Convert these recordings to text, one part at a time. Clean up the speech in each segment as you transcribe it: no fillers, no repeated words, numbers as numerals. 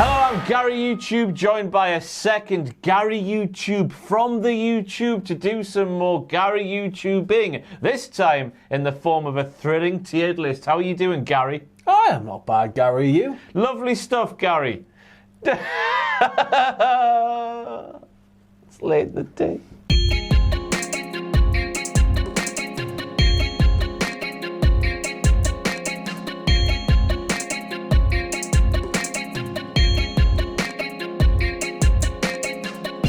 Hello, I'm Gary YouTube, joined by a second Gary YouTube from the YouTube to do some more Gary YouTubing, this time in the form of a thrilling tiered list. How are you doing, Gary? I am not bad, Gary. You? Lovely stuff, Gary. It's late in the day.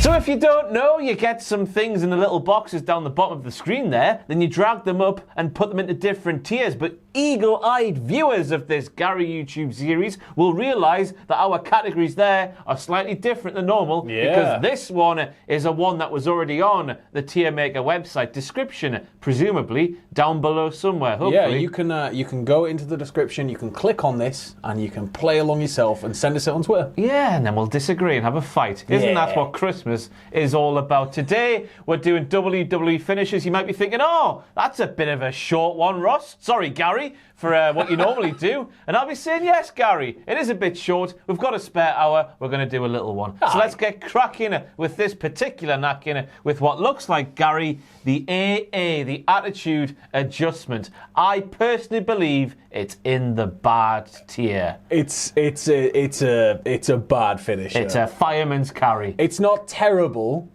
So if you don't know, you get some things in the little boxes down the bottom of the screen there, then you drag them up and put them into different tiers. But eagle-eyed viewers of this Gary YouTube series will realise that our categories there are slightly different than normal, because this one is a one that was already on the Tier Maker website description, presumably down below somewhere, hopefully. Yeah, you can go into the description, you can click on this, and you can play along yourself and send us it on Twitter. Yeah, and then we'll disagree and have a fight. Isn't that what Christmas is all about? Today, we're doing WWE finishes. You might be thinking, oh, that's a bit of a short one, Ross. Sorry, Gary, for what you normally do. And I'll be saying, yes, Gary, it is a bit short. We've got a spare hour. We're going to do a little one. So let's get cracking with this particular napkin with what looks like, Gary, the AA, the Attitude Adjustment. I personally believe it's in the bad tier. It's a bad finisher. It's a fireman's carry. It's not terrible.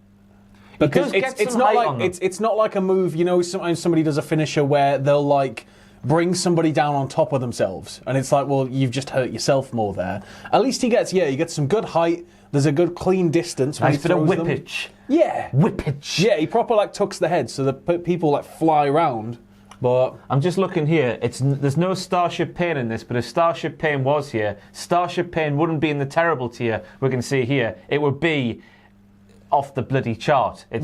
Because it's not like a move, you know, sometimes somebody does a finisher where they'll like bring somebody down on top of themselves. And it's like, well, you've just hurt yourself more there. At least he gets some good height. There's a good clean distance. Nice bit of whippage. Yeah. Whippage. Yeah, he proper like tucks the head so that people like fly around. But I'm just looking here. There's no Starship Pain in this, but if Starship Pain was here, Starship Pain wouldn't be in the terrible tier. We can see here. It would be off the bloody chart. We'd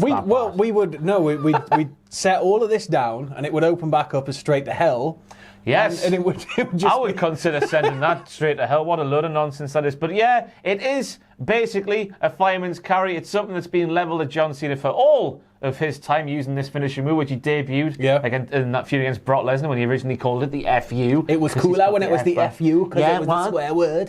set all of this down and it would open back up as straight to hell. Yes. And it would just I would consider sending that straight to hell. What a load of nonsense that is. But yeah, it is basically a fireman's carry. It's something that's been levelled at John Cena for all of his time using this finishing move, which he debuted in that feud against Brock Lesnar when he originally called it the FU. It was cooler when it was the FU because it was a swear word.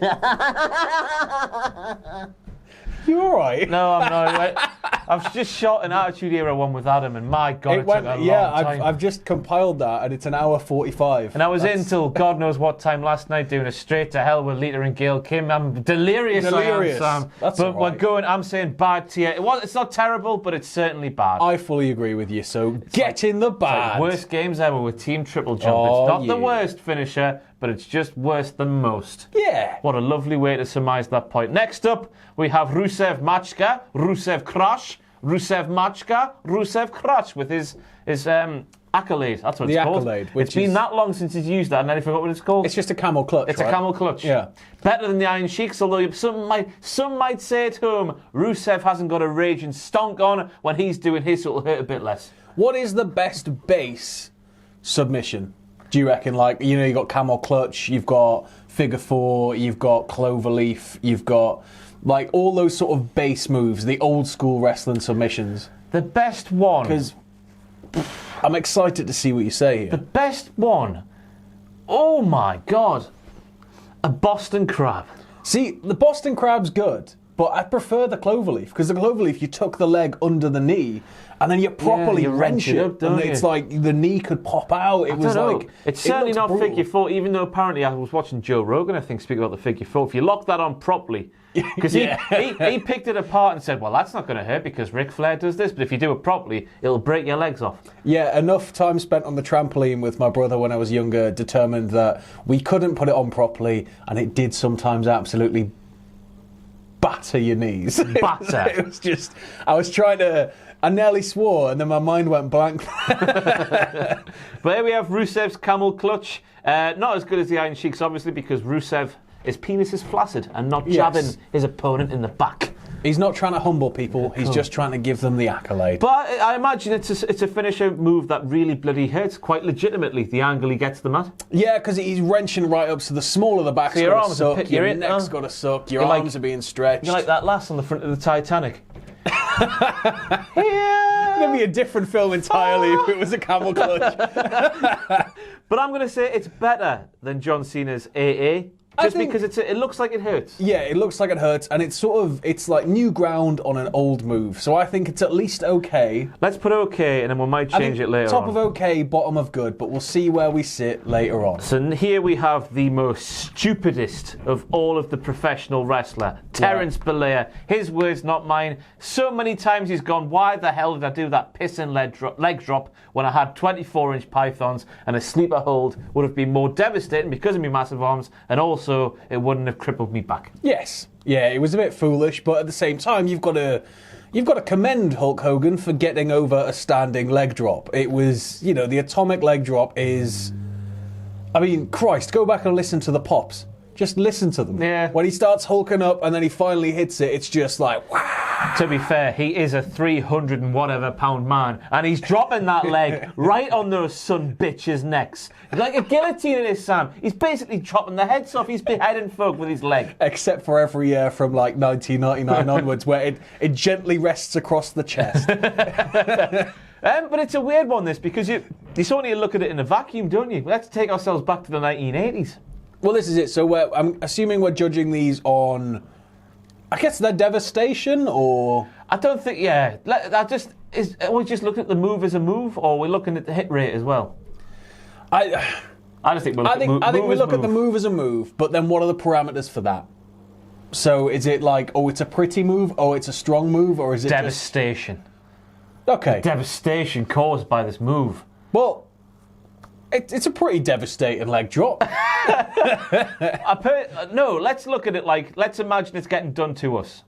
You all right? No, I'm not. I've just shot an Attitude Era one with Adam, and my God, it took a long time. I've just compiled that, and it's an hour 45. And I was in till God knows what time last night doing a straight to hell with Lita and Gail Kim. I'm delirious. I am, Sam. That's but all right. We're going. I'm saying bad tier. It's not terrible, but it's certainly bad. I fully agree with you. So get in the bad. Worst games ever with Team Triple Jump. It's not the worst finisher, but it's just worse than most. Yeah. What a lovely way to surmise that point. Next up, we have Rousseff Machka, Rousseff Crash, Rousseff Machka, Rousseff Crash with his accolade. That's what it's called. Accolade. It's been that long since he's used that, and then I forgot what it's called. It's just a camel clutch. It's a camel clutch. Yeah. Better than the Iron Sheiks, although some might say at home, Rousseff hasn't got a raging stonk on when he's doing his, so it'll hurt a bit less. What is the best base submission? Do you reckon? Like, you know, you've got camel clutch, you've got figure four, you've got cloverleaf, you've got like all those sort of base moves, the old school wrestling submissions. The best one. Because I'm excited to see what you say here. The best one. Oh my God. A Boston Crab. See, the Boston Crab's good, but I prefer the cloverleaf, because the cloverleaf, you tuck the leg under the knee and then you properly wrench it up, and it's like the knee could pop out. It's certainly not figure four, even though apparently I was watching Joe Rogan, I think, speak about the figure four. If you lock that on properly, because he picked it apart and said, well, that's not going to hurt because Ric Flair does this, but if you do it properly, it'll break your legs off. Yeah, enough time spent on the trampoline with my brother when I was younger determined that we couldn't put it on properly, and it did sometimes absolutely batter your knees. Batter. It was just, I nearly swore, and then my mind went blank. But here we have Rousseff's camel clutch. Not as good as the Iron Sheiks, obviously, because Rousseff, his penis is flaccid and not jabbing his opponent in the back. He's not trying to humble people. He's just trying to give them the accolade. But I imagine it's a finisher move that really bloody hurts quite legitimately, the angle he gets them at. Yeah, because he's wrenching right up, so the small of the back's got to suck, your neck's got to suck, your arms are being stretched. You're like that lass on the front of the Titanic. It'd be a different film entirely if it was a camel clutch. But I'm going to say it's better than John Cena's AA. Just because it looks like it hurts. Yeah, it looks like it hurts, and it's like new ground on an old move. So I think it's at least okay. Let's put okay, and then we might change it later top on. Of okay, bottom of good, but we'll see where we sit later on. So here we have the most stupidest of all of the professional wrestler, Terence Bollea. His words, not mine. So many times he's gone, why the hell did I do that pissing leg drop when I had 24-inch pythons, and a sleeper hold would have been more devastating because of my massive arms, and also it wouldn't have crippled me back. Yes. Yeah, it was a bit foolish, but at the same time, you've got to commend Hulk Hogan for getting over a standing leg drop. It was, the atomic leg drop is... I mean, Christ, go back and listen to the pops. Just listen to them. Yeah. When he starts hulking up and then he finally hits it, it's just like, wow. To be fair, he is a 300 and whatever pound man, and he's dropping that leg right on those son bitches' necks. Like a guillotine in his Sam. He's basically chopping the heads off. He's beheading folk with his leg. Except for every year from like 1999 onwards, where it gently rests across the chest. But it's a weird one, this, because you sort of look at it in a vacuum, don't you? Let's take ourselves back to the 1980s. Well, this is it. So I'm assuming we're judging these on, I guess, their devastation, or... I don't think, yeah. Are we just looking at the move as a move, or are we looking at the hit rate as well? I just think we're looking I think we look at the move as a move, but then what are the parameters for that? So is it like, oh, it's a pretty move, oh, it's a strong move, or is it devastation? Okay. Devastation caused by this move. Well, it's a pretty devastating leg drop. No, let's look at it like, let's imagine it's getting done to us.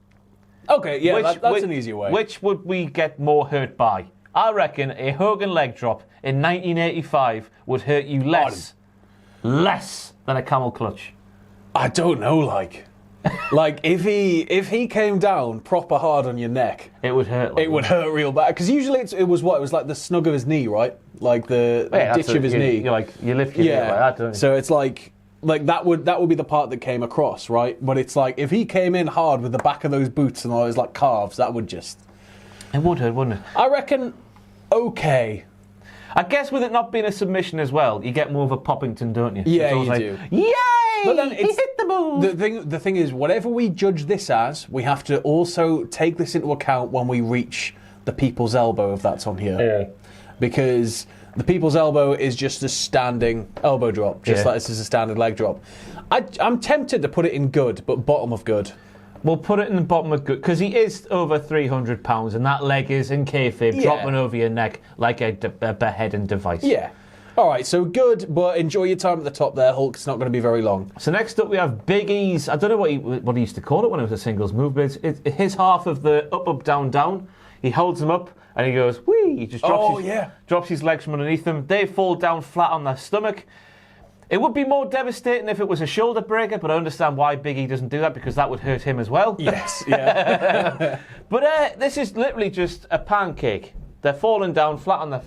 Okay, yeah, that's an easier way. Which would we get more hurt by? I reckon a Hogan leg drop in 1985 would hurt you less than a camel clutch. I don't know, like if he came down proper hard on your neck, it would hurt. It would hurt real bad, because usually it was like the snug of his knee, right? Like the ditch of his knee. You lift your knee like that, don't you? So it's like that would be the part that came across, right? But it's like if he came in hard with the back of those boots and all those like calves, that would just... It would hurt, wouldn't it? I reckon okay. I guess with it not being a submission as well, you get more of a Poppington, don't you? Yeah, you do. Yay! But then he hit the move. The thing is, whatever we judge this as, we have to also take this into account when we reach the people's elbow, if that's on here. Yeah. Because the people's elbow is just a standing elbow drop, just like this is a standard leg drop. I'm tempted to put it in good, but bottom of good. We'll put it in the bottom of good, because he is over 300 pounds, and that leg is in kayfabe, dropping over your neck like a beheading device. Yeah. All right, so good, but enjoy your time at the top there, Hulk. It's not going to be very long. So next up we have Big E's, I don't know what he used to call it when it was a singles move, but it's his half of the up, down, down. He holds them up, and he goes, whee! He just drops his legs from underneath them. They fall down flat on their stomach. It would be more devastating if it was a shoulder breaker, but I understand why Big E doesn't do that, because that would hurt him as well. Yes, yeah. But this is literally just a pancake. They're falling down flat on their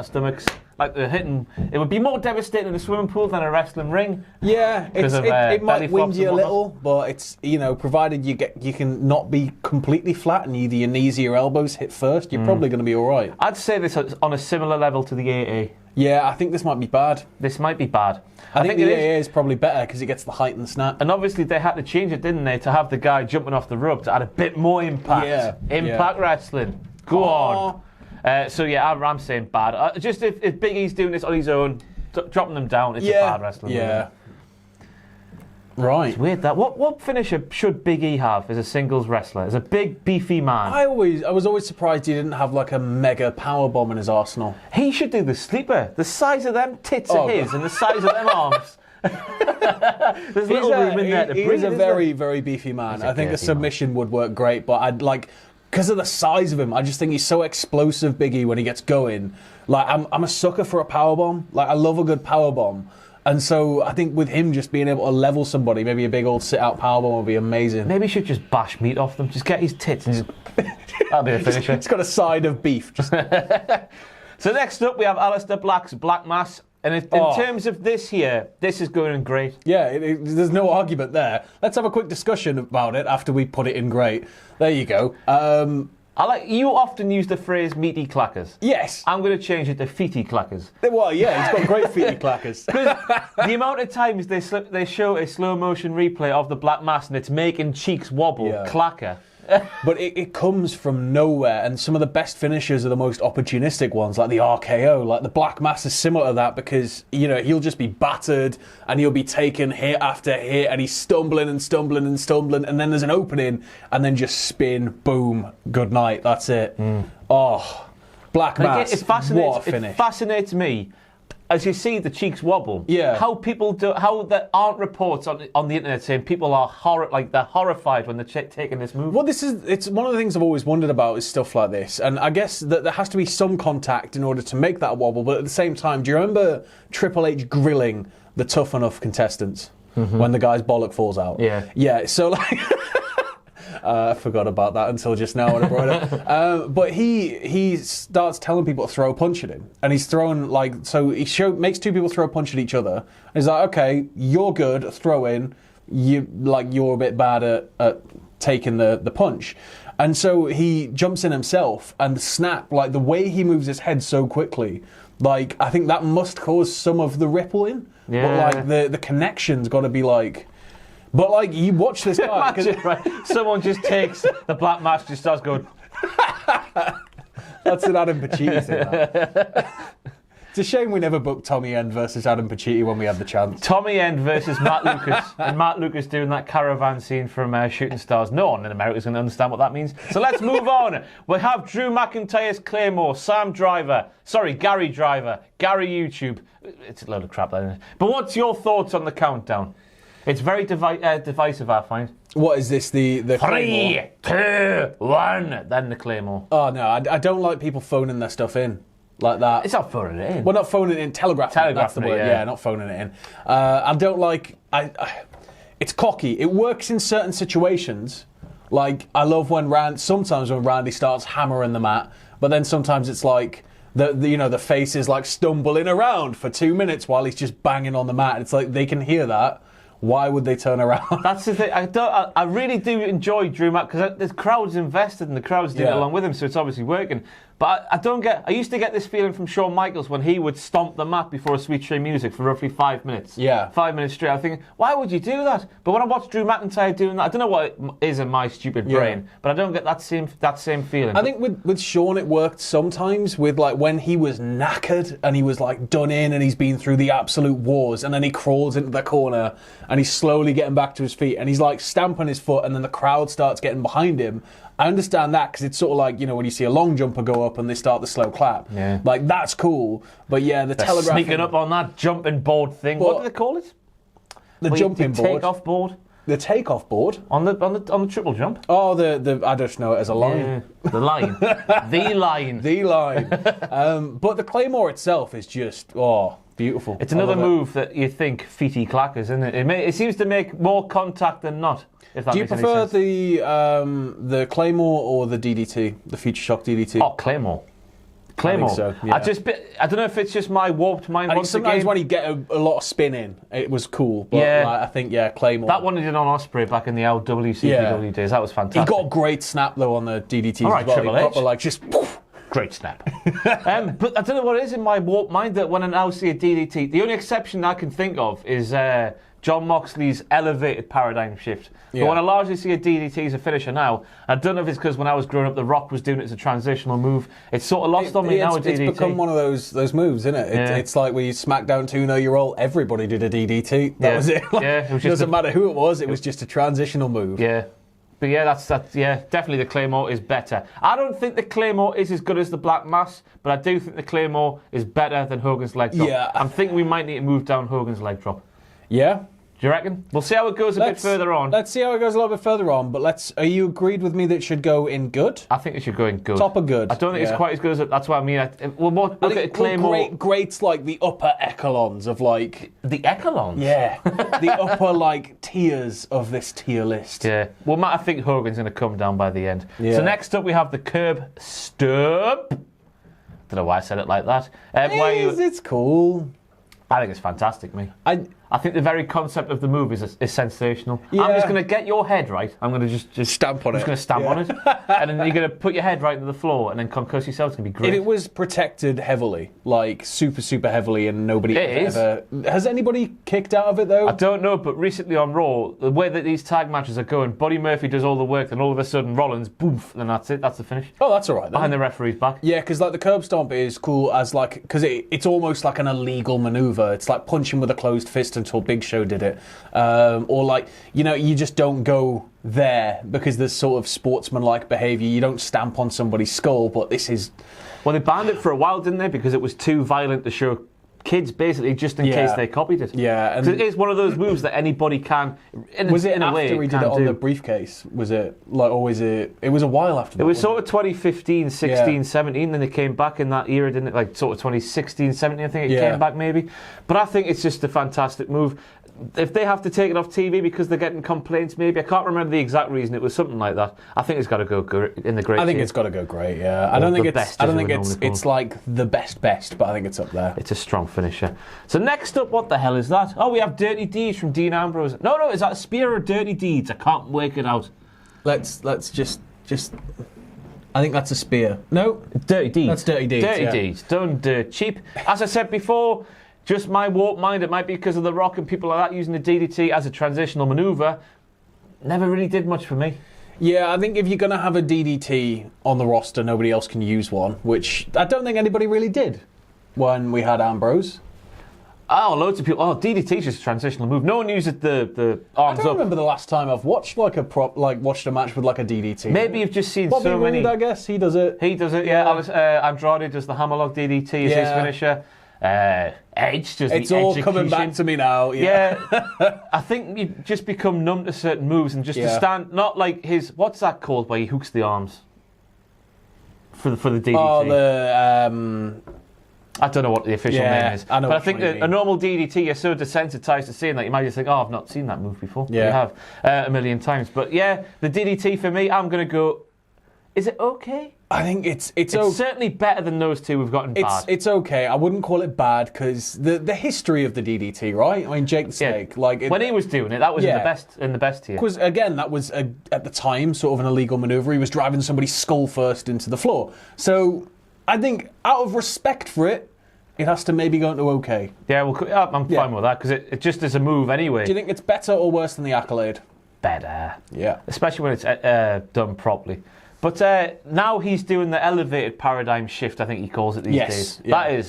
stomachs, like they're hitting. It would be more devastating in a swimming pool than a wrestling ring. Yeah, it might wind you a little, but it's, provided you can not be completely flat and either your knees or your elbows hit first, you're probably going to be all right. I'd say this is on a similar level to the AA. Yeah, I think this might be bad. This might be bad. I think the AA is probably better because it gets the height and the snap. And obviously they had to change it, didn't they, to have the guy jumping off the rope to add a bit more impact. Yeah. Impact wrestling. Go on. I'm saying bad. Just if Big E's doing this on his own, dropping them down, it's a bad wrestling. Yeah. Right. It's weird that. What finisher should Big E have as a singles wrestler? As a big, beefy man? I was always surprised he didn't have like a mega power bomb in his arsenal. He should do the sleeper. The size of them tits are his, and the size of them arms. There's little room in there to breathe. He's a very, very beefy man. I think a submission would work great, but I'd like, because of the size of him, I just think he's so explosive, Big E, when he gets going. Like, I'm a sucker for a power bomb. Like, I love a good power bomb. And so I think with him just being able to level somebody, maybe a big old sit-out powerbomb would be amazing. Maybe he should just bash meat off them. Just get his tits and just... That'll be a finisher. It's got a side of beef. So next up we have Alistair Black's Black Mass. And in terms of this here, this is going in great. Yeah, there's no argument there. Let's have a quick discussion about it after we put it in great. There you go. You often use the phrase meaty clackers. Yes. I'm going to change it to feety clackers. Well, yeah, he's got great feety clackers. The amount of times they show a slow motion replay of the Black Mass and it's making cheeks wobble, clacker. But it comes from nowhere, and some of the best finishers are the most opportunistic ones, like the RKO. Like the Black Mass is similar to that because, he'll just be battered and he'll be taking hit after hit and he's stumbling and stumbling and stumbling, and then there's an opening and then just spin, boom, good night, that's it. Oh, Black Mass, what a finish. It fascinates me. As you see the cheeks wobble, how there aren't reports on the internet saying people are they're horrified when they're taking this move. Well, it's one of the things I've always wondered about is stuff like this, and I guess that there has to be some contact in order to make that wobble. But at the same time, do you remember Triple H grilling the Tough Enough contestants when the guy's bollock falls out? Yeah. So like. I forgot about that until just now when I brought it up. But he starts telling people to throw a punch at him. And he's throwing, makes two people throw a punch at each other. And he's like, okay, you're good at throwing. You're a bit bad at taking the punch. And so he jumps in himself, and the snap, the way he moves his head so quickly, I think that must cause some of the rippling. Yeah. But, the connection's got to be But you watch this guy. Imagine, right? Someone just takes the Black Mass, just starts going. That's an Adam Pacitti thing. It's a shame we never booked Tommy End versus Adam Pacitti when we had the chance. Tommy End versus Matt Lucas, and Matt Lucas doing that caravan scene from Shooting Stars. No one in America is going to understand what that means. So let's move on. We have Drew McIntyre's Claymore, Gary Driver, Gary YouTube. It's a load of crap, that, isn't it? But what's your thoughts on the countdown? It's very divisive, I find. What is this, the 3, 2, 1, then the Claymore. Oh, no, I don't like people phoning their stuff in like that. It's not phoning it in. Well, not phoning it in, telegraphing it, that's the word. Yeah, not phoning it in. I don't like... it's cocky. It works in certain situations. I love sometimes when Randy starts hammering the mat, but then sometimes it's the face is stumbling around for 2 minutes while he's just banging on the mat. It's they can hear that. Why would they turn around? That's the thing. I really do enjoy Drew Mac because the crowd's invested and the crowd's doing it along with him, so it's obviously working. But I used to get this feeling from Shawn Michaels when he would stomp the mat before a Sweet Shea Music for roughly 5 minutes. Yeah. 5 minutes straight. I think, why would you do that? But when I watch Drew McIntyre doing that, I don't know what it is in my stupid brain, but I don't get that same feeling. I think with Shawn it worked sometimes with when he was knackered and he was done in and he's been through the absolute wars, and then he crawls into the corner and he's slowly getting back to his feet and he's stamping his foot, and then the crowd starts getting behind him. I understand that because it's sort of when you see a long jumper go up and they start the slow clap. Yeah. That's cool. But yeah, the telegraph. Sneaking up on that jumping board thing. What do they call it? The jumping board. Take-off board. The take-off board on the triple jump. Oh, the I just know it as a line. Yeah. The line. The line. The line. But the Claymore itself is just beautiful. It's another move that you think feety clackers, isn't it? It seems to make more contact than not. Do you prefer the Claymore or the DDT, the Future Shock DDT? Oh, Claymore. I think so, yeah. I don't know if it's just my warped mind. Sometimes when you get a lot of spin in, it was cool. But I think Claymore. That one he did on Ospreay back in the LWCW days. That was fantastic. He got a great snap though on the DDT. All right, as well. Triple H. Proper, just. Great snap. But I don't know what it is in my warped mind that when I now see a DDT, the only exception I can think of is John Moxley's elevated paradigm shift. But when I largely see a DDT as a finisher now, I don't know if it's because when I was growing up, The Rock was doing it as a transitional move. It's sort of lost on me now, a DDT. It's become one of those moves, isn't it? It's like when you SmackDown 2-0, everybody did a DDT. That was it. It doesn't matter who it was just a transitional move. Yeah. But that's definitely the Claymore is better. I don't think the Claymore is as good as the Black Mass, but I do think the Claymore is better than Hogan's leg drop. Yeah. I'm thinking we might need to move down Hogan's leg drop. Yeah. Do you reckon? We'll see how it goes a bit further on. Let's see how it goes a little bit further on, but are you agreed with me that it should go in good? I think it should go in good. Top of good. I don't think it's quite as good as that's what I mean. Look at Claymore. Great's the upper echelons of The echelons? Yeah. The upper tiers of this tier list. Yeah. Well, Matt, I think Hogan's going to come down by the end. Yeah. So next up we have the curb stomp. Don't know why I said it like that. It's cool. I think it's fantastic, mate. I I think the very concept of the move is sensational. Yeah. I'm just going to get your head right. I'm going to just stamp on it. I'm just going to stamp on it. And then you're going to put your head right into the floor and then concuss yourself. It's going to be great. If it was protected heavily, like super, super heavily, and nobody ever... Has anybody kicked out of it, though? I don't know, but recently on Raw, the way that these tag matches are going, Buddy Murphy does all the work, then all of a sudden Rollins, boom, and that's it. That's the finish. Oh, that's all right, then. Behind the referee's back. Yeah, because like the curb stomp is cool as like... Because it's almost like an illegal maneuver. It's like punching with a closed fist until Big Show did it. Or like, you just don't go there because there's sort of sportsmanlike behaviour. You don't stamp on somebody's skull, but this is... Well, they banned it for a while, didn't they? Because it was too violent to show kids, basically, just in case they copied it. Yeah. Because it is one of those moves that anybody can, was it in a after way, he did it on the briefcase? Was it, like, or was it... It was a while after that. It was sort of 2015, 16, 17, then they came back in that era, didn't it? Like, sort of 2016, 17, I think it came back, maybe. But I think it's just a fantastic move. If they have to take it off TV because they're getting complaints, maybe. I can't remember the exact reason. It was something like that. I think it's got to go in the great. I think it's got to go great. Yeah, I don't think it's like the best, but I think it's up there. It's a strong finisher. So next up, what the hell is that? Oh, we have Dirty Deeds from Dean Ambrose. No, is that a spear or Dirty Deeds? I can't work it out. Let's just. I think that's a spear. No, Dirty Deeds. That's Dirty Deeds. Dirty Deeds. Done dirt cheap. As I said before. Just my warped mind, it might be because of The Rock and people like that using the DDT as a transitional manoeuvre. Never really did much for me. Yeah, I think if you're going to have a DDT on the roster, nobody else can use one, which I don't think anybody really did when we had Ambrose. Oh, loads of people. Oh, DDT's just a transitional move. No one uses the arms up. I don't remember the last time I've watched watched a match with like a DDT. Maybe you've just seen Bobby so many. Roode, I guess he does it. Yeah. Andrade does the hammerlock DDT as his finisher. Edge does it's the all execution. coming back to me now. Yeah. I think you just become numb to certain moves and just to stand, not like his, what's that called where he hooks the arms for the DDT? Oh, I don't know what the official name is. I know, but I think a normal DDT, you're so desensitized to seeing that you might just think, I've not seen that move before. Yeah. You have a million times. But yeah, the DDT for me, I'm going to go, is it okay? I think it's certainly better than those two we've gotten bad. It's okay. I wouldn't call it bad because the history of the DDT, right? I mean, Jake the Snake, when he was doing it, that was in the best tier. Because again, that was at the time sort of an illegal maneuver. He was driving somebody's skull first into the floor. So I think out of respect for it, it has to maybe go into okay. Yeah, well, I'm fine with that because it just is a move anyway. Do you think it's better or worse than the Accolade? Better. Yeah. Especially when it's done properly. But now he's doing the elevated paradigm shift, I think he calls it these days. Yeah.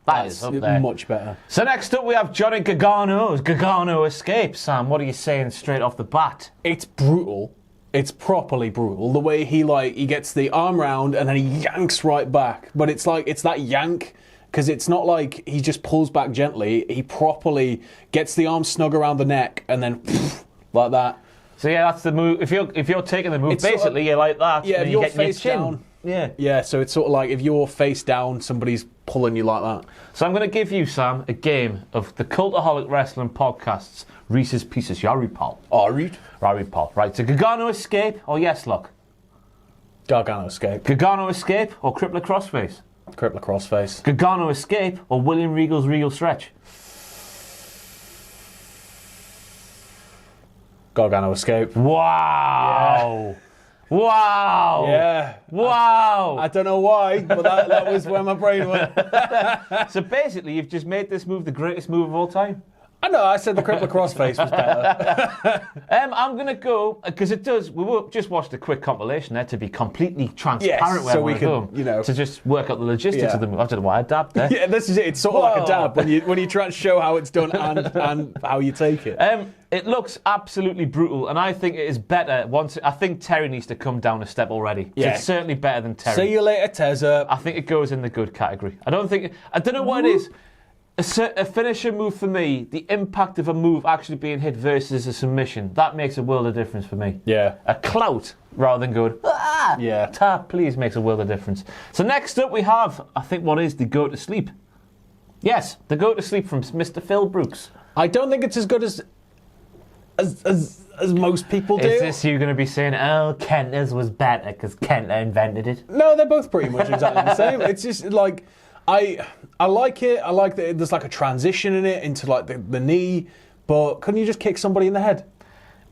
That is up there. Much better. So next up we have Johnny Gargano's Gargano escape. Sam, what are you saying straight off the bat? It's brutal. It's properly brutal. The way he gets the arm round and then he yanks right back. But it's that yank because it's not like he just pulls back gently. He properly gets the arm snug around the neck and then like that. So yeah, that's the move. If you're taking the move, it's basically sort of, you're like that. Yeah, if you're face down. Yeah. So it's sort of like if you're face down, somebody's pulling you like that. So I'm going to give you, Sam, a game of the Cultaholic Wrestling Podcast's Reese's Pieces. Yari Paul. Rari Paul. Right. So Gargano escape or yes look? Gargano escape. Gargano escape or Crippler Crossface? Crippler Crossface. Gargano escape or William Regal's Regal Stretch? Gargano escape. Wow. Yeah. Wow. Yeah. Wow. I don't know why, but that was where my brain went. So basically, you've just made this move the greatest move of all time. I know, I said the Crippler Crossface was better. I'm going to go, because it does, we will just watch the quick compilation there to be completely transparent so we can, to just work out the logistics of the move. I don't know why I dabbed there. Yeah, this is it. It's sort of like a dab when you try and show how it's done and how you take it. It looks absolutely brutal, and I think it is better I think Terry needs to come down a step already. Yeah. It's certainly better than Terry. See you later, Tezza. I think it goes in the good category. I don't know what it is. A finisher move for me, the impact of a move actually being hit versus a submission, that makes a world of difference for me. Yeah. A clout rather than going, tap, please, makes a world of difference. So next up we have, I think what is the go to sleep. Yes, the go to sleep from Mr. Phil Brooks. I don't think it's as good as most people do. Is this you going to be saying, Kenta's was better because Kenta invented it? No, they're both pretty much exactly the same. It's just like, I like it. I like that there's like a transition in it into like the knee, but couldn't you just kick somebody in the head?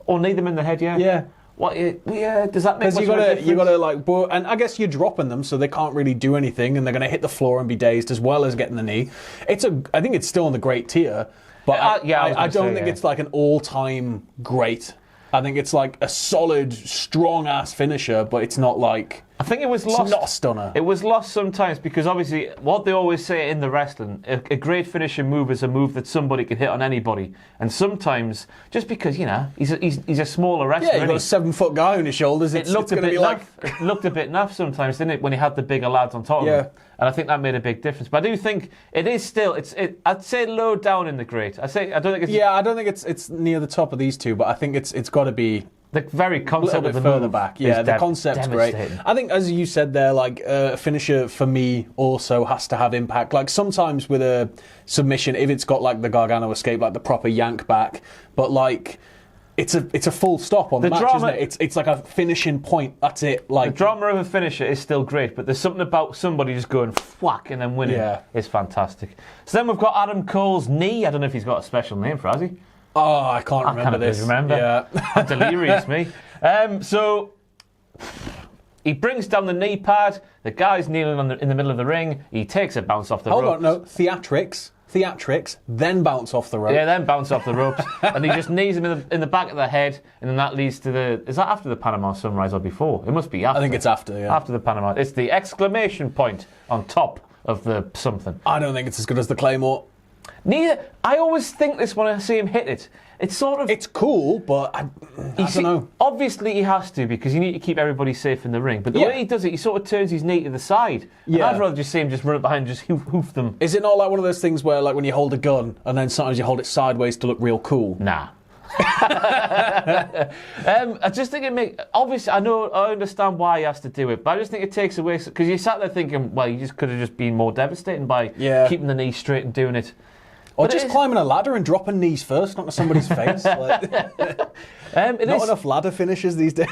Or knee them in the head, yeah. Yeah. What? Yeah. Does that make? Because you gotta like, and I guess you're dropping them, so they can't really do anything, and they're gonna hit the floor and be dazed as well as getting the knee. I think it's still in the great tier, but I don't think it's like an all-time great. I think it's like a solid, strong-ass finisher, but it's not like... I think it was lost. It's not a stunner. It was lost sometimes because obviously what they always say in the wrestling, a great finishing move is a move that somebody can hit on anybody. And sometimes, just because, he's a smaller wrestler. Yeah, you've got a 7-foot guy on his shoulders. It looked a bit naff sometimes, didn't it, when he had the bigger lads on top of him. And I think that made a big difference. But I do think it is still, I'd say low down in the great. I don't think it's... Yeah, I don't think it's near the top of these two, but I think it's got to be... The very concept of the further move back. Yeah, the concept's great. I think, as you said there, like a finisher for me also has to have impact. Like sometimes with a submission, if it's got like the Gargano escape, like the proper yank back, but like it's a full stop on the match, isn't it? It's like a finishing point. That's it. Like the drama of a finisher is still great, but there's something about somebody just going whack and then winning. Yeah, it's fantastic. So then we've got Adam Cole's knee. I don't know if he's got a special name for it, has he? Oh, I can't remember this. Yeah. Delirious me. So he brings down the knee pad. The guy's kneeling in the middle of the ring. He takes a bounce off the ropes. Hold on, no. Theatrics, then bounce off the ropes. Yeah, then bounce off the ropes. And he just knees him in the back of the head, and then that leads to the... Is that after the Panama Sunrise or before? It must be after. I think it's after, yeah. After the Panama. It's the exclamation point on top of the something. I don't think it's as good as the Claymore. Neither. I always think this when I see him hit it. It's sort of... It's cool, but I don't know. Obviously he has to because you need to keep everybody safe in the ring. But the way he does it, he sort of turns his knee to the side. Yeah. And I'd rather just see him just run up behind and just hoof them. Is it not like one of those things where like when you hold a gun and then sometimes you hold it sideways to look real cool? Nah. I just think it makes... Obviously, I understand why he has to do it, but I just think it takes away... Because you sat there thinking, well, you just could have just been more devastating by keeping the knee straight and doing it. Or but just climbing a ladder and dropping knees first, not to somebody's face. Like, not enough ladder finishes these days.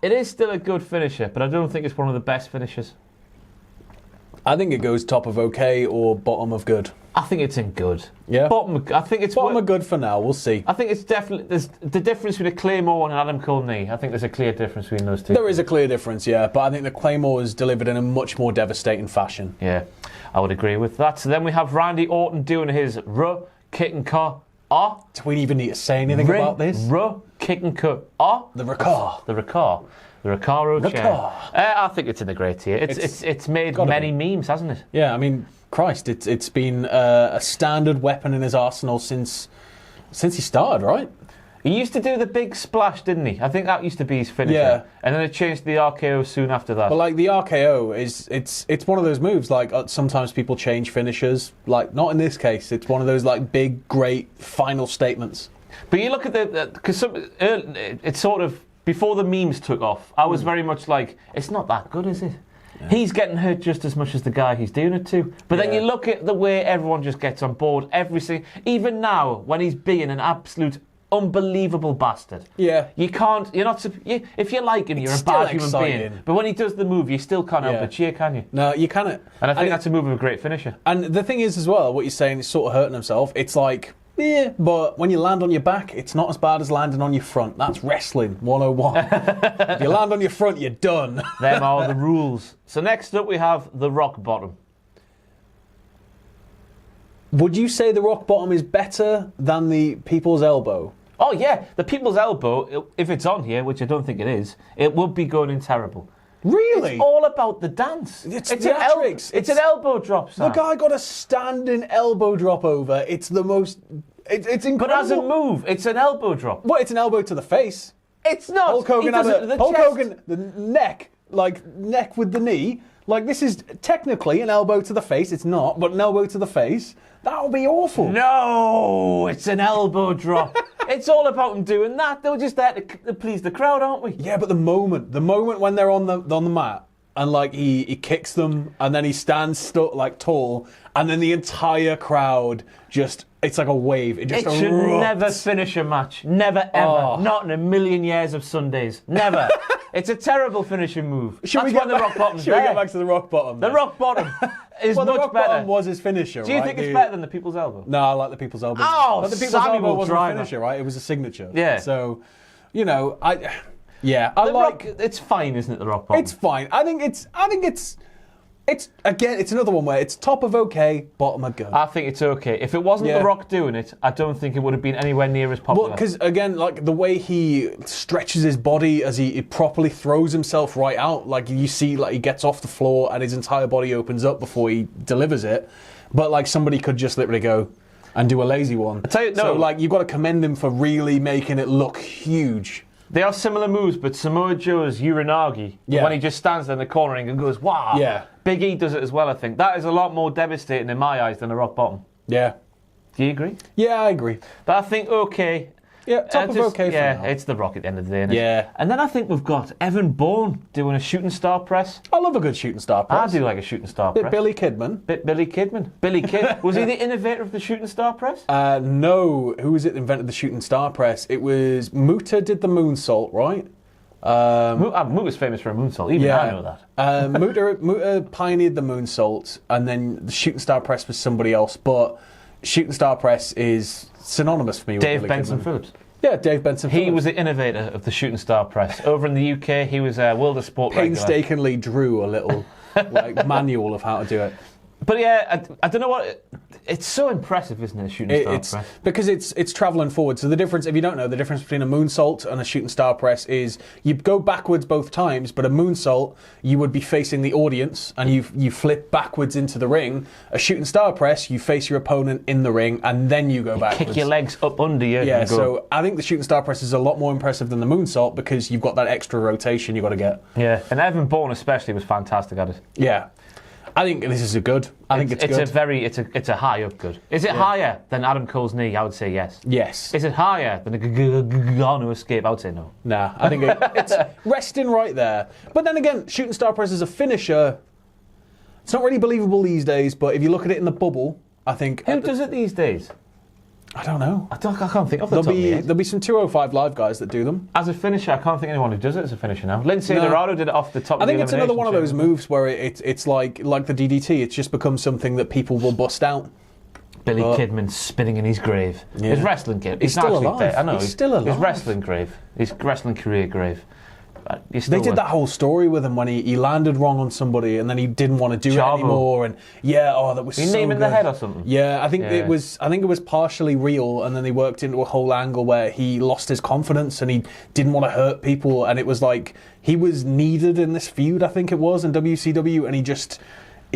It is still a good finisher, but I don't think it's one of the best finishers. I think it goes top of okay or bottom of good. I think it's in good. Yeah? I think it's bottom of good for now, we'll see. I think it's definitely... There's the difference between a Claymore and an Adam Cole knee. I think there's a clear difference between those two. There is a clear difference, yeah, but I think the Claymore is delivered in a much more devastating fashion. Yeah, I would agree with that. So then we have Randy Orton doing his kick and cut. Do we even need to say anything about this? Kick and cut. The Ricard. The Ricard. The Recaro chair. I think it's in the great tier. It's made many memes, hasn't it? Yeah, I mean, Christ, it's been a standard weapon in his arsenal since he started, right? He used to do the big splash, didn't he? I think that used to be his finisher. Yeah. And then it changed to the RKO soon after that. But like the RKO it's one of those moves. Like sometimes people change finishers. Like not in this case. It's one of those like big, great final statements. But you look at because it's sort of. Before the memes took off, I was very much like, it's not that good, is it? Yeah. He's getting hurt just as much as the guy he's doing it to. But then you look at the way everyone just gets on board, even now, when he's being an absolute unbelievable bastard. Yeah. If you like him, you're a bad human being. But when he does the move, you still can't help but cheer, can you? No, you cannot. And I think that's a move of a great finisher. And the thing is as well, what you're saying is sort of hurting himself. It's like... Yeah, but when you land on your back, it's not as bad as landing on your front. That's wrestling 101. If you land on your front, you're done. Them are the rules. So next up we have the rock bottom. Would you say the rock bottom is better than the people's elbow? Oh yeah, the people's elbow, if it's on here, which I don't think it is, it would be going in terrible. Really? It's all about the dance. It's an elbow drop, Sam. The guy got a standing elbow drop over. It's the most... It's incredible. But as a move, it's an elbow drop. Well, it's an elbow to the face. It's not. Hulk Hogan the neck with the knee. Like, this is technically an elbow to the face. It's not, but an elbow to the face. That would be awful. No, it's an elbow drop. It's all about them doing that. They were just there to please the crowd, aren't we? Yeah, but the moment when they're on the mat and like he kicks them, and then he stands like tall, and then the entire crowd just, it's like a wave. It just should never finish a match. Never, ever. Not in a million years of Sundays. Never. It's a terrible finishing move. Should we get the rock bottom? Should we get back to the rock bottom? The rock bottom is well, much the rock better. bottom was his finisher. Do you think it's better than the people's elbow? No, I like the people's elbow. Oh, but the people's Samuel elbow wasn't driver. a finisher, right? It was a signature. Yeah. So, you know, I the like. It's fine, isn't it? The rock bottom. It's fine. I think it's again. It's another one where it's top of okay, bottom of good. I think it's okay. If it wasn't The Rock doing it, I don't think it would have been anywhere near as popular. Well, because again, like the way he stretches his body as he properly throws himself right out, like you see, like he gets off the floor and his entire body opens up before he delivers it. But like somebody could just literally go and do a lazy one. So like you've got to commend him for really making it look huge. They are similar moves, but Samoa Joe's Uranagi, when he just stands there in the corner and goes, wow. Yeah. Big E does it as well, I think. That is a lot more devastating in my eyes than a rock bottom. Yeah. Do you agree? Yeah, I agree. But I think, okay. Yeah, top of okay for now. It's The Rock at the end of the day. Isn't it? Yeah. And then I think we've got Evan Bourne doing a shooting star press. I love a good shooting star press. I do like a shooting star press. Billy Kidman. Billy Kidman. Billy Kid. Was he the innovator of the shooting star press? No. Who was it that invented the shooting star press? It was Muta did the moonsault, right? Muta's famous for a moonsault. Even I know that. Muta pioneered the moonsault, and then the shooting star press was somebody else. But shooting star press is synonymous for me with Dave Billy Benson Kidman. Phillips. Yeah, Dave Benson Phillips. He was the innovator of the shooting star press. Over in the UK, he was a World of Sport painstakingly drew a little manual of how to do it. But yeah, I don't know what. It's so impressive, isn't it? Shooting star press. Because it's travelling forward. So the difference, if you don't know, the difference between a moonsault and a shooting star press is you go backwards both times, but a moonsault you would be facing the audience and you flip backwards into the ring. A shooting star press, you face your opponent in the ring and then you go backwards. Kick your legs up under you. Yeah. And go. So I think the shooting star press is a lot more impressive than the moonsault because you've got that extra rotation you got to get. Yeah, and Evan Bourne especially was fantastic at it. Yeah. I think this is a good. I think it's good. It's a high up good. Is it higher than Adam Cole's knee? I would say yes. Yes. Is it higher than the Gargano escape? I would say no. Nah, I think it's resting right there. But then again, shooting star press as a finisher, it's not really believable these days. But if you look at it in the bubble, I think who does it these days? I don't know. I can't think of the top of the head. There'll be some 205 Live guys that do them. As a finisher, I can't think of anyone who does it as a finisher now. Lindsay Dorado did it off the top of the elimination. I think it's another one of those moves where it's like the DDT. It's just become something that people will bust out. Billy Kidman spinning in his grave. Yeah. His wrestling grave. He's still alive. I know. He's still alive. His wrestling grave. His wrestling career grave. They did that whole story with him when he landed wrong on somebody and then he didn't want to do it anymore. And that was so good. Name in the head or something? Yeah, I think it was partially real, and then they worked into a whole angle where he lost his confidence and he didn't want to hurt people, and it was like he was needed in this feud, I think it was, in WCW, and he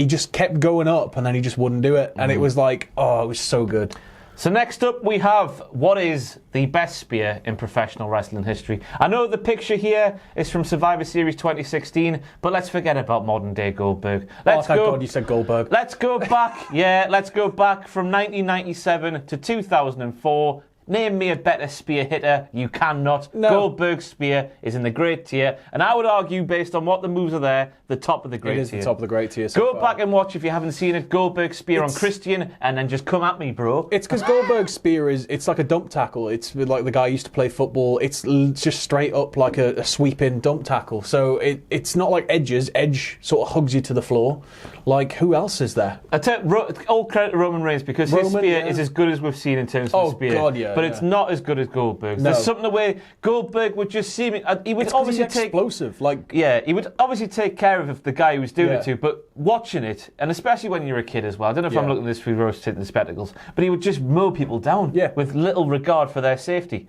just kept going up and then he just wouldn't do it, and it was like, it was so good. So next up we have what is the best spear in professional wrestling history. I know the picture here is from Survivor Series 2016, but let's forget about modern day Goldberg. Thank God you said Goldberg. Let's go back, let's go back from 1997 to 2004. Name me a better spear hitter. You cannot. No. Goldberg's spear is in the great tier, and I would argue, based on what the moves are there, the top of the great tier. It is the top of the great tier. Go back and watch if you haven't seen it. Goldberg's spear on Christian, and then just come at me, bro. It's because Goldberg's spear it's like a dump tackle. It's like the guy used to play football. It's just straight up like a sweeping dump tackle. So it's not like Edge's. Edge sort of hugs you to the floor. Like, who else is there? I tell all credit to Roman Reigns, because his spear is as good as we've seen in terms of spear. God, yeah. But it's not as good as Goldberg's. No. There's something the way Goldberg would just seem. He would obviously explosive. He would obviously take care of the guy who was doing it to. But watching it, and especially when you're a kid as well. I don't know if I'm looking at this through rose-tinted spectacles, but he would just mow people down with little regard for their safety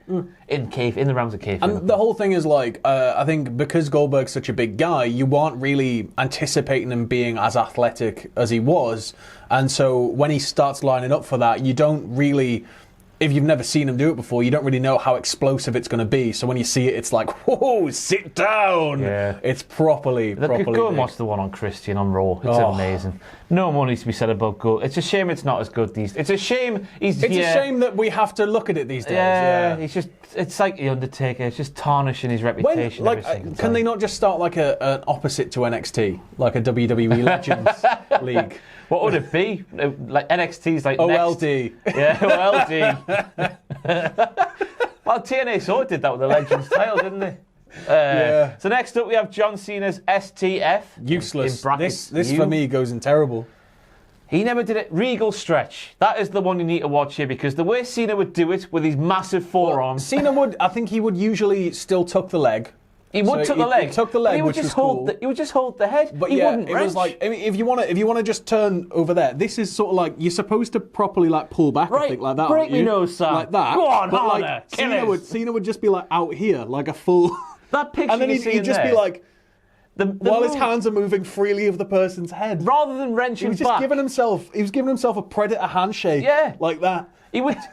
in the realms of kayfabe. And the whole thing is I think because Goldberg's such a big guy, you aren't really anticipating him being as athletic as he was, and so when he starts lining up for that, you don't really. If you've never seen him do it before, you don't really know how explosive it's going to be. So when you see it, it's like, whoa, sit down. Yeah. It's properly Go and watch the one on Christian on Raw. It's amazing. No more needs to be said about gold. It's a shame it's not as good these days. It's a shame It's a shame that we have to look at it these days. Yeah, it's like the Undertaker. It's just tarnishing his reputation. Can they not just start like an opposite to NXT, like a WWE Legends League? What would it be? Like NXT's like OLD. Yeah, OLD. Well, TNA sort of did that with the Legends title, didn't they? So next up we have John Cena's STF. Useless. In brackets, this for me goes in terrible. He never did it. Regal stretch. That is the one you need to watch here, because the way Cena would do it with his massive forearms. Well, I think he would usually still tuck the leg. He would tuck the leg. He tuck the leg, he would which just was hold cool. he would just hold the head. But he wouldn't it wrench. was like, I mean, if you want to just turn over there, this is sort of like you're supposed to properly like pull back, I think, like that. Break me nose, Sam. Like that. Go on, but harder. Like Cena would just be like out here, like a full. That picture, and then he'd just be like, while his hands are moving freely of the person's head, rather than wrenching he was just back. He was giving himself a predator handshake. Yeah, like that.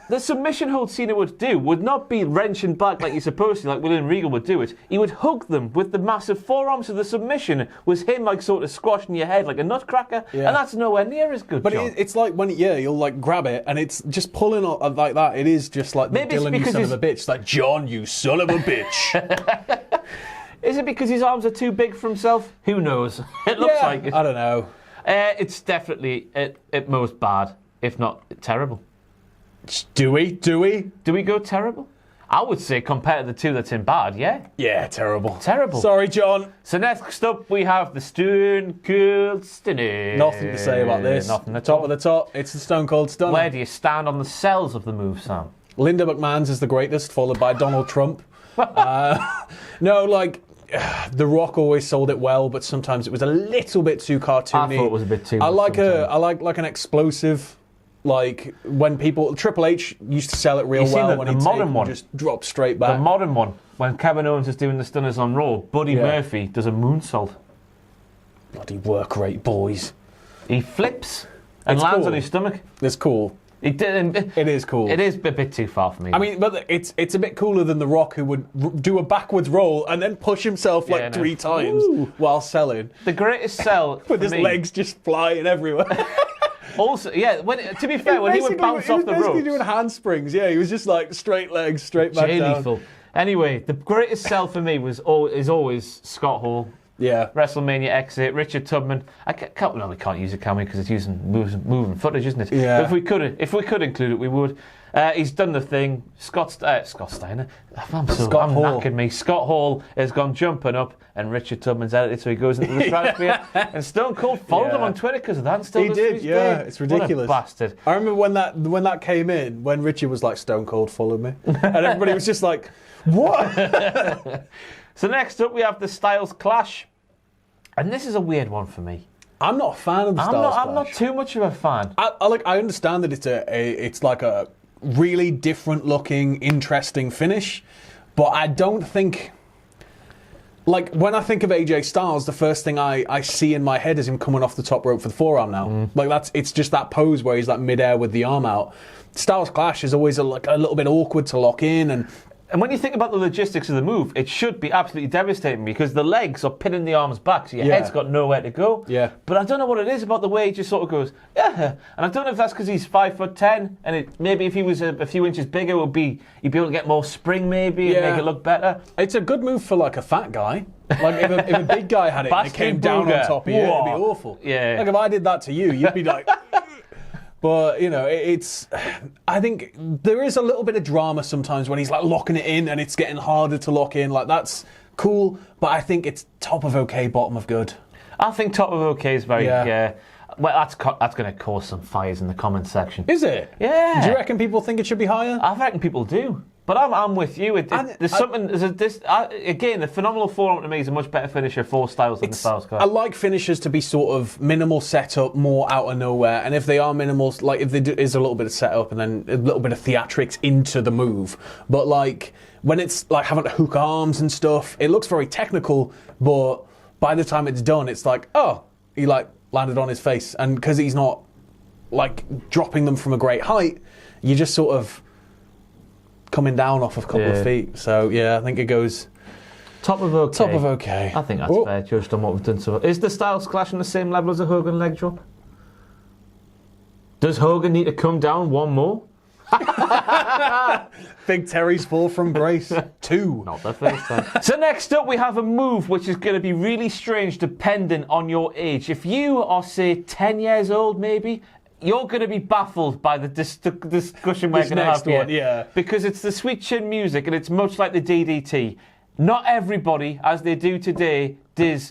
The submission hold Cena would do would not be wrenching back like you're supposed to, like William Regal would do it. He would hug them with the massive forearms. So the submission was him like sort of squashing your head like a nutcracker, and that's nowhere near as good. But it's like when you'll like grab it and it's just pulling like that. It is just like maybe Dylan, you son of a bitch. It's like John, you son of a bitch. Is it because his arms are too big for himself? Who knows? It looks like it. I don't know. It's definitely at most bad, if not terrible. Do we go terrible? I would say compared to the two that's in bad, yeah? Yeah, terrible. Terrible. Sorry, John. So next up we have the Stone Cold Stunner. Nothing to say about this. Nothing at top all. of the top, it's the Stone Cold Stunner. Where do you stand on the cells of the move, Sam? Linda McMahon's is the greatest, followed by Donald Trump. No, like, The Rock always sold it well, but sometimes it was a little bit too cartoony. I thought it was a bit too I much like an explosive. Like when Triple H used to sell it real well when the modern one just dropped straight back. The modern one, when Kevin Owens is doing the stunners on Raw, Buddy Murphy does a moonsault. Bloody work rate, boys. He flips and lands on his stomach. It's cool. It is cool. It is a bit too far for me. I mean, but it's a bit cooler than The Rock, who would do a backwards roll and then push himself three times while selling. The greatest sell with his legs just flying everywhere. Also, to be fair, when he would bounce off the ropes... He was basically doing handsprings, he was just like straight legs, straight back down. Anyway, the greatest sell for me is always Scott Hall. Yeah. WrestleMania exit, Richard Tubman. We can't use a cameo because it's using moving footage, isn't it? Yeah. But if we could include it, we would. He's done the thing. Scott Steiner. I'm knackered me. Scott Hall has gone jumping up, and Richard Tubman's edited, so he goes into the stratosphere. And Stone Cold followed him on Twitter because of that. And still he did. Yeah, it's ridiculous. What a bastard. I remember when that came in, when Richard was like, "Stone Cold followed me," and everybody was just like, "What?" So next up we have the Styles Clash, and this is a weird one for me. I'm not a fan of the Styles Clash. I'm not too much of a fan. I understand that it's like a really different looking, interesting finish, but I don't think. Like when I think of AJ Styles, the first thing I see in my head is him coming off the top rope for the forearm now. Like it's just that pose where he's like midair with the arm out. Styles Clash is always a little bit awkward to lock in, and when you think about the logistics of the move, it should be absolutely devastating because the legs are pinning the arms back, so your head's got nowhere to go. Yeah. But I don't know what it is about the way he just sort of goes, yeah. And I don't know if that's because he's 5'10", and maybe if he was a few inches bigger, he'd be able to get more spring maybe and make it look better. It's a good move for like a fat guy. Like if a big guy had it and it came down on top of you, it'd be awful. Yeah. Like if I did that to you, you'd be like... But, I think there is a little bit of drama sometimes when he's like locking it in and it's getting harder to lock in. Like that's cool, but I think it's top of okay, bottom of good. I think top of okay is very, well, that's going to cause some fires in the comment section. Is it? Yeah. Do you reckon people think it should be higher? I reckon people do. But I'm with you. Again, the phenomenal forearm to me is a much better finisher for Styles than the Styles Clash. I like finishers to be sort of minimal setup, more out of nowhere. And if they are minimal, like if there is a little bit of setup and then a little bit of theatrics into the move. But like when it's like having to hook arms and stuff, it looks very technical. But by the time it's done, it's like, oh, he like landed on his face. And because he's not like dropping them from a great height, you just sort of coming down off a couple of feet. So, I think it goes... Top of okay. Top of okay. I think that's fair, judged on what we've done so far. Is the Styles Clash on the same level as a Hogan leg drop? Does Hogan need to come down one more? Big Terry's fall from grace. 2. Not the first time. So next up we have a move which is going to be really strange depending on your age. If you are, say, 10 years old maybe, you're going to be baffled by the discussion we're going to have here. Yeah. Because it's the sweet chin music and it's much like the DDT. Not everybody, as they do today, did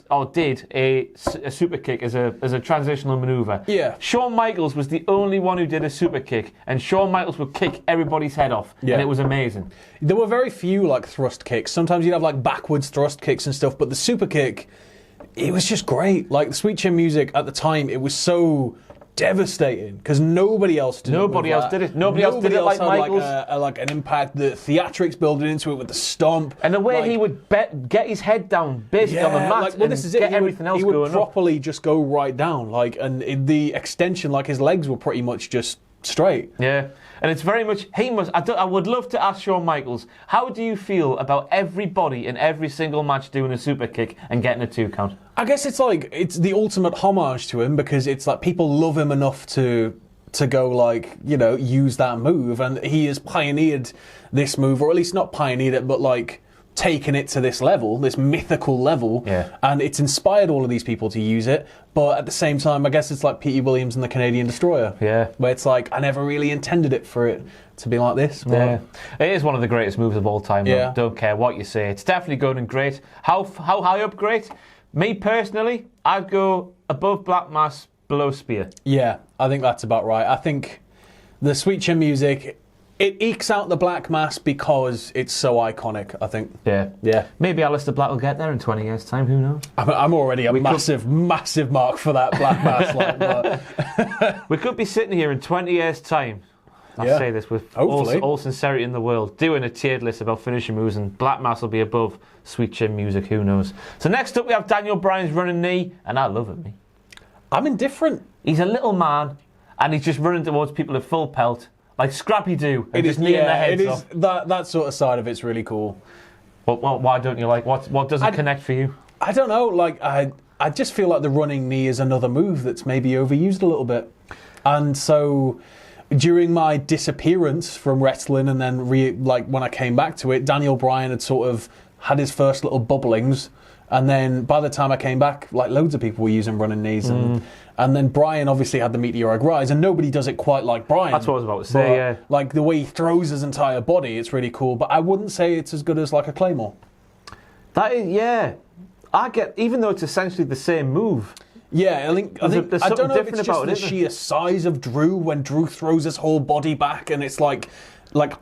a super kick as a transitional maneuver. Yeah. Shawn Michaels was the only one who did a super kick, and Shawn Michaels would kick everybody's head off, and it was amazing. There were very few like thrust kicks. Sometimes you'd have like backwards thrust kicks and stuff, but the super kick, it was just great. Like the sweet chin music at the time, it was so devastating because nobody else did it. Nobody else did it. Nobody else did it like Michaels. Like an impact, the theatrics building into it with the stomp. And the way he would get his head down basically on the mat this is it. Get everything else going up. He would properly just go right down. And the extension, like his legs were pretty much just straight. Yeah. And it's very much, I would love to ask Shawn Michaels, how do you feel about everybody in every single match doing a super kick and getting a 2 count? I guess it's the ultimate homage to him because it's like people love him enough to go use that move, and he has pioneered this move, or at least not pioneered it, but like taken it to this level, this mythical level, and it's inspired all of these people to use it. But at the same time, I guess it's like Petey Williams and the Canadian Destroyer, where it's like I never really intended it for it to be like this. But it is one of the greatest moves of all time. Though. Don't care what you say, it's definitely good and great. How high up great? Me personally, I'd go above Black Mass, below Spear. Yeah, I think that's about right. I think the Sweet Chin music, it ekes out the Black Mass because it's so iconic, I think. Yeah. Maybe Alistair Black will get there in 20 years' time, who knows? I'm already a massive mark for that Black Mass. We could be sitting here in 20 years' time, I say this with all sincerity in the world, doing a tiered list about finishing moves, and Black Mass will be above Sweet Chin music, who knows? So next up we have Daniel Bryan's running knee, and I love it, I'm indifferent. He's a little man, and he's just running towards people at full pelt. Like Scrappy do, and just kneeing their heads off. That sort of side of it's really cool. Why don't you like? What doesn't connect for you? I don't know. Like I just feel like the running knee is another move that's maybe overused a little bit. And so during my disappearance from wrestling, and then when I came back to it, Daniel Bryan had sort of had his first little bubblings. And then by the time I came back, like loads of people were using running knees, and then Bryan obviously had the meteoric rise, and nobody does it quite like Bryan. That's what I was about to say. Like the way he throws his entire body, it's really cool. But I wouldn't say it's as good as like a Claymore. That is, I get, even though it's essentially the same move. Yeah, I think there's I don't know if different it's just about the sheer size of Drew when Drew throws his whole body back, and it's like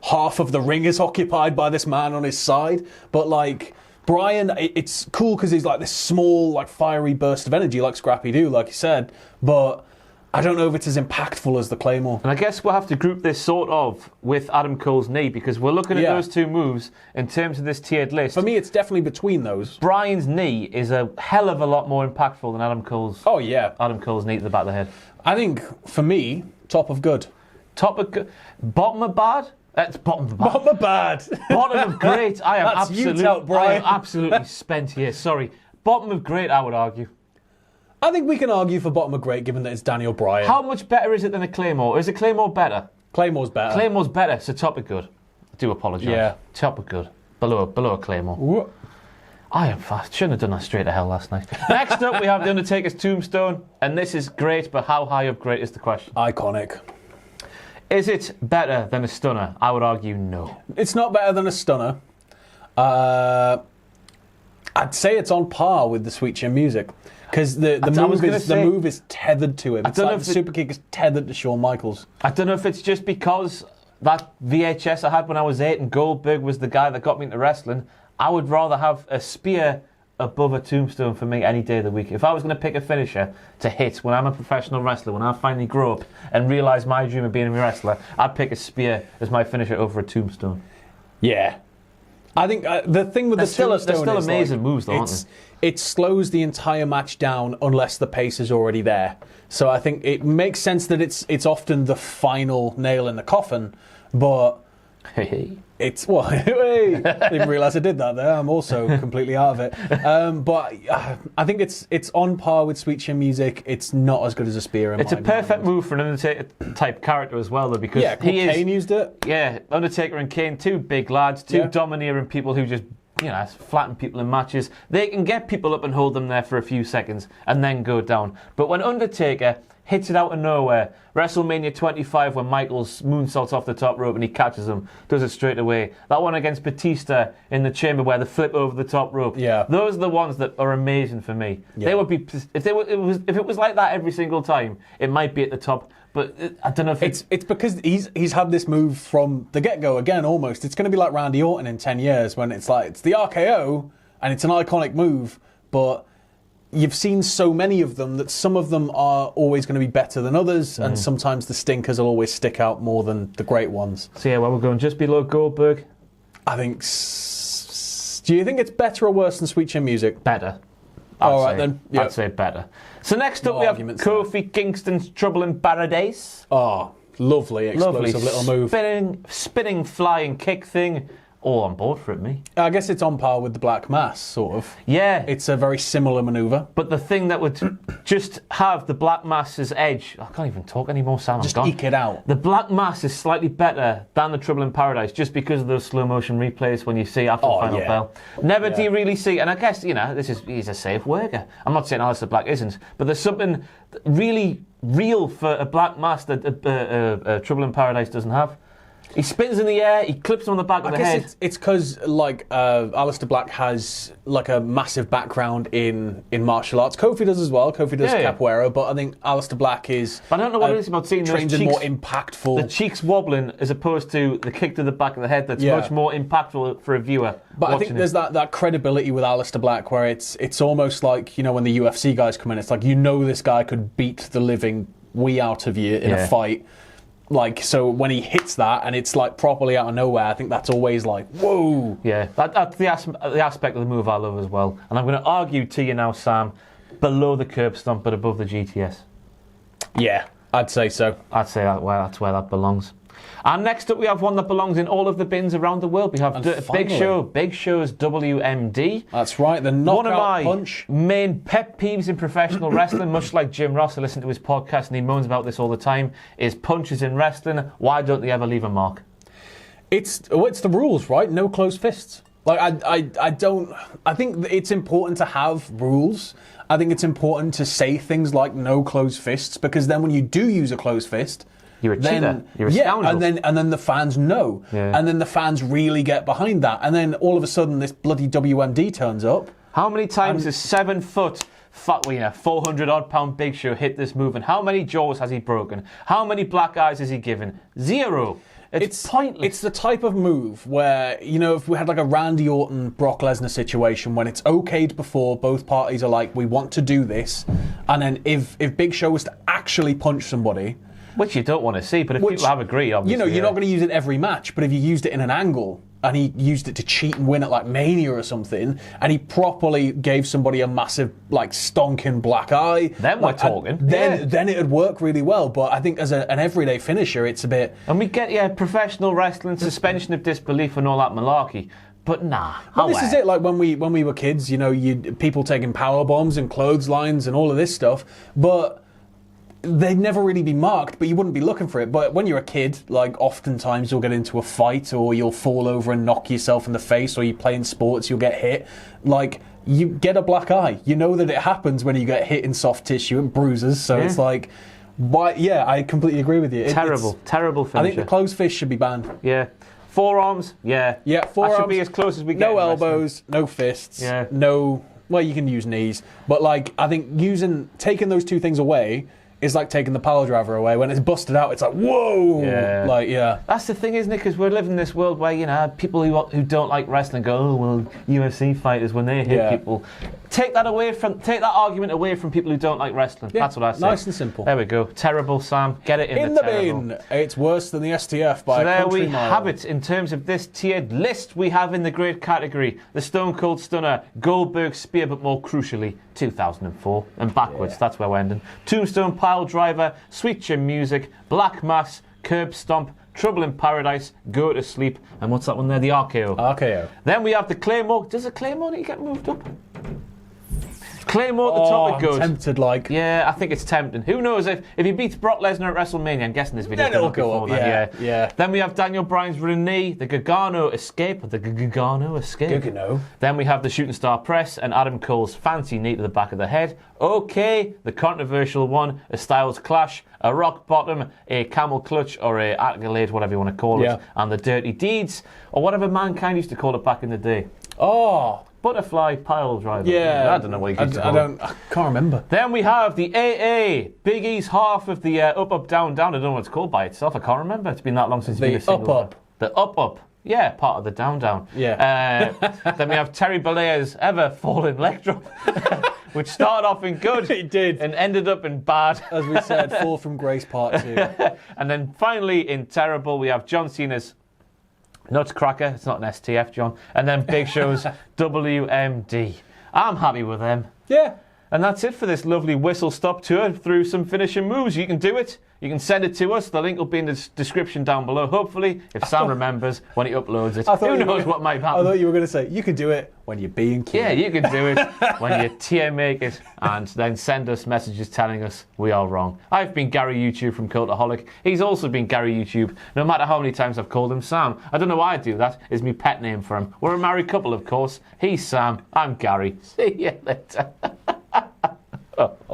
half of the ring is occupied by this man on his side, but like. Bryan, it's cool because he's like this small, like fiery burst of energy, like Scrappy Doo, like you said. But I don't know if it's as impactful as the Claymore. And I guess we'll have to group this sort of with Adam Cole's knee, because we're looking at those two moves in terms of this tiered list. For me, it's definitely between those. Bryan's knee is a hell of a lot more impactful than Adam Cole's. Oh yeah, Adam Cole's knee to the back of the head. I think for me, top of good. Top of good. Bottom of bad. It's bottom of bad. Bottom of bad. Bottom of great. I am Bryan. absolutely spent here. Sorry. Bottom of great, I would argue. I think we can argue for bottom of great, given that it's Daniel Bryan. How much better is it than a Claymore? Is a Claymore better? Claymore's better. Claymore's better, so top of good. I do apologise. Yeah. Top of good. Below a Claymore. What? I am fast. Shouldn't have done that straight to hell last night. Next up, we have The Undertaker's Tombstone, and this is great, but how high up great is the question? Iconic. Is it better than a stunner? I would argue no. It's not better than a stunner. I'd say it's on par with the Sweet Chin music. Because the move is tethered to him. It's like the super kick is tethered to Shawn Michaels. I don't know if it's just because that VHS I had when I was 8 and Goldberg was the guy that got me into wrestling. I would rather have a spear above a tombstone for me any day of the week. If I was going to pick a finisher to hit when I'm a professional wrestler, when I finally grow up and realise my dream of being a wrestler, I'd pick a spear as my finisher over a tombstone. Yeah. I think the thing with the tombstone they're still is amazing moves, though, aren't they? It slows the entire match down unless the pace is already there. So I think it makes sense that it's often the final nail in the coffin, but Hey. It's well, hey, didn't realise I did that there. I'm also completely out of it. But I think it's on par with Sweet Chin Music. It's not as good as a spear. It's a perfect move for an Undertaker type character as well, though, because Kane used it. Yeah, Undertaker and Kane, two big lads, two domineering people who just flatten people in matches. They can get people up and hold them there for a few seconds and then go down. But when Undertaker hits it out of nowhere, WrestleMania 25 when Michaels moonsaults off the top rope and he catches him, does it straight away. That one against Batista in the chamber where they flip over the top rope. Yeah. Those are the ones that are amazing for me. Yeah. They would be if it was like that every single time, it might be at the top. But I don't know if it's because he's had this move from the get-go again, almost. It's going to be like Randy Orton in 10 years when it's like, it's the RKO and it's an iconic move, but you've seen so many of them that some of them are always going to be better than others, and sometimes the stinkers will always stick out more than the great ones. So yeah, well, we're going just below Goldberg. I think... Do you think it's better or worse than Sweet Chin Music? Better. I'd say better. So next up we have Kofi Kingston's Trouble in Paradise. Oh, lovely, explosive little move. Spinning flying kick thing. All on board for it, me. I guess it's on par with the Black Mass, sort of. Yeah. It's a very similar manoeuvre. But the thing that would just have the Black Mass's edge... I can't even talk anymore, Sam. Just eke it out. The Black Mass is slightly better than the Trouble in Paradise just because of those slow motion replays when you see after the final bell. Never do you really see... And I guess, he's a safe worker. I'm not saying Alistair Black isn't, but there's something really real for a Black Mass that Trouble in Paradise doesn't have. He spins in the air, he clips him on the back of the head. It's because, Alistair Black has, a massive background in martial arts. Kofi does as well. Kofi does capoeira, but I think Alistair Black is... I don't know what it is about seeing those cheeks... more impactful... The cheeks wobbling as opposed to the kick to the back of the head that's much more impactful for a viewer. But I think there's that credibility with Alistair Black where it's almost like, when the UFC guys come in, it's like, this guy could beat the living wee out of you in a fight. So when he hits that and it's properly out of nowhere, I think that's always whoa. Yeah, that's the aspect of the move I love as well. And I'm going to argue to you now, Sam, below the curb stomp but above the GTS. Yeah, I'd say so. I'd say that's where that belongs. And next up we have one that belongs in all of the bins around the world. We have Big Show's WMD. That's right, the knockout punch. One of my main pet peeves in professional wrestling, much like Jim Ross, I listen to his podcast and he moans about this all the time, is punches in wrestling. Why don't they ever leave a mark? It's the rules, right? No closed fists. I think it's important to have rules. I think it's important to say things like no closed fists, because then when you do use a closed fist... You're a cheater. You're a scoundrel. And then the fans know. Yeah. And then the fans really get behind that. And then all of a sudden this bloody WMD turns up. How many times has 7 foot, 400 odd pound Big Show hit this move? And how many jaws has he broken? How many black eyes has he given? 0. It's pointless. It's the type of move where, if we had a Randy Orton, Brock Lesnar situation when it's okayed before, both parties are like, we want to do this. And then if Big Show was to actually punch somebody... Which you don't want to see, but if people have agreed, obviously. You're not going to use it every match, but if you used it in an angle, and he used it to cheat and win at Mania or something, and he properly gave somebody a massive, stonking black eye. Then we're talking. Then it would work really well, but I think as an everyday finisher, it's a bit... And we get, professional wrestling, suspension of disbelief and all that malarkey. But nah. Well, this is it. When we were kids, people taking power bombs and clotheslines and all of this stuff, but... They'd never really be marked, but you wouldn't be looking for it. But when you're a kid, oftentimes you'll get into a fight or you'll fall over and knock yourself in the face, or you play in sports, you'll get hit. You get a black eye. You know that it happens when you get hit in soft tissue and bruises. So it's why? Yeah, I completely agree with you. Terrible finisher. I think the closed fist should be banned. Yeah. Forearms, yeah. Yeah, forearms. That should be as close as we get. No elbows, no fists, no... Well, you can use knees. But, I think taking those two things away... It's like taking the power driver away. When it's busted out, it's like, whoa! Yeah. That's the thing, isn't it? Because we're living in this world where, people who don't like wrestling go, oh, well, UFC fighters, when they hit people. Take that argument away from people who don't like wrestling. Yeah, that's what I say. Nice and simple. There we go. Terrible, Sam. Get it in the bin. It's worse than the STF by a country mile. So there we have it. In terms of this tiered list, we have in the great category the Stone Cold Stunner, Goldberg Spear, but more crucially, 2004 and backwards. That's where we're ending. Tombstone Pile Driver, Sweet Chin Music, Black Mass, Curb Stomp, Trouble in Paradise, Go to Sleep, and what's that one there? The RKO. RKO. Then we have the Claymore. Does the Claymore need to get moved up? Claymore at the top of good. I'm tempted, like. Yeah, I think it's tempting. Who knows if he beats Brock Lesnar at WrestleMania? I'm guessing this video's Then going to it'll go up. Yeah. Then we have Daniel Bryan's running knee, the Gargano escape. Then we have the Shooting Star Press and Adam Cole's fancy knee to the back of the head. Okay, the controversial one, a Styles Clash, a Rock Bottom, a Camel Clutch, or a Accolade, whatever you want to call it, and the Dirty Deeds, or whatever Mankind used to call it back in the day. Oh. Butterfly Pile Driver. Yeah. I don't know what you used to call it. I can't remember. Then we have the AA, Big E's half of the Up, Up, Down, Down. I don't know what it's called by itself. I can't remember. It's been that long since it's been a single. The Up, Up. The Up, Up. Yeah, part of the Down, Down. Yeah. Then we have Terry Bollea's ever falling leg drop, which started off in good. It did. And ended up in bad. As we said, Fall from Grace Part 2. And then finally, in terrible, we have John Cena's Nutcracker. It's not an STF, John. And then Big Show's WMD. I'm happy with them. Yeah. And that's it for this lovely whistle-stop tour through some finishing moves. You can do it. You can send it to us. The link will be in the description down below, hopefully, if Sam remembers when he uploads it. Who knows what might happen. I thought you were going to say, you can do it when you're being cute. Yeah, you can do it when you tier make it and then send us messages telling us we are wrong. I've been Gary YouTube from Cultaholic. He's also been Gary YouTube, no matter how many times I've called him Sam. I don't know why I do that. It's my pet name for him. We're a married couple, of course. He's Sam. I'm Gary. See you later.